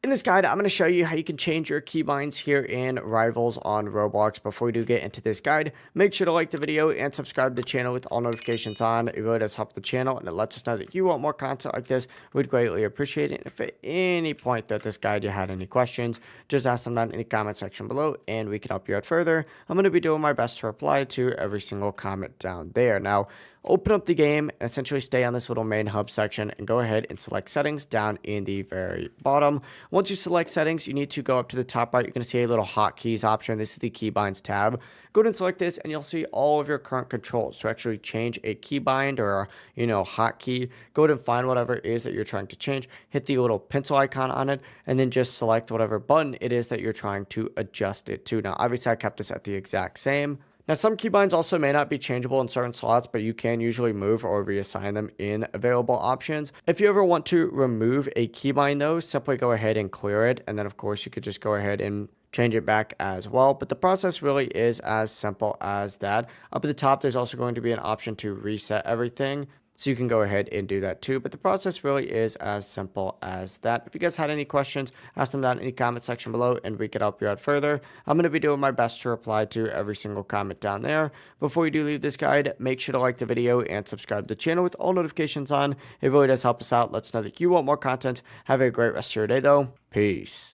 In this guide, I'm going to show you how you can change your keybinds here in Rivals on Roblox. Before we do get into this guide, make sure to like the video and subscribe to the channel with all notifications on. It really does help the channel and it lets us know that you want more content like this. We'd greatly appreciate it. And if at any point that this guide you had any questions, just ask them down in the comment section below and we can help you out further. I'm going to be doing my best to reply to every single comment down there. Now, open up the game and essentially stay on this little main hub section and go ahead and select settings down in the very bottom. Once you select settings, you need to go up to the top right. You're going to see a little hotkeys option. This is the keybinds tab. Go ahead and select this and you'll see all of your current controls. To actually change a keybind or hotkey, go ahead and find whatever it is that you're trying to change. Hit the little pencil icon on it and then just select whatever button it is that you're trying to adjust it to. Now, obviously I kept this at the exact same. Now, some keybinds also may not be changeable in certain slots, but you can usually move or reassign them in available options. If you ever want to remove a keybind though, simply go ahead and clear it. And then of course you could just go ahead and change it back as well. But the process really is as simple as that. Up at the top, there's also going to be an option to reset everything. So you can go ahead and do that too. But the process really is as simple as that. If you guys had any questions, ask them down in the comment section below and we could help you out further. I'm going to be doing my best to reply to every single comment down there. Before you do leave this guide, make sure to like the video and subscribe to the channel with all notifications on. It really does help us out. Let us know that you want more content. Have a great rest of your day though. Peace.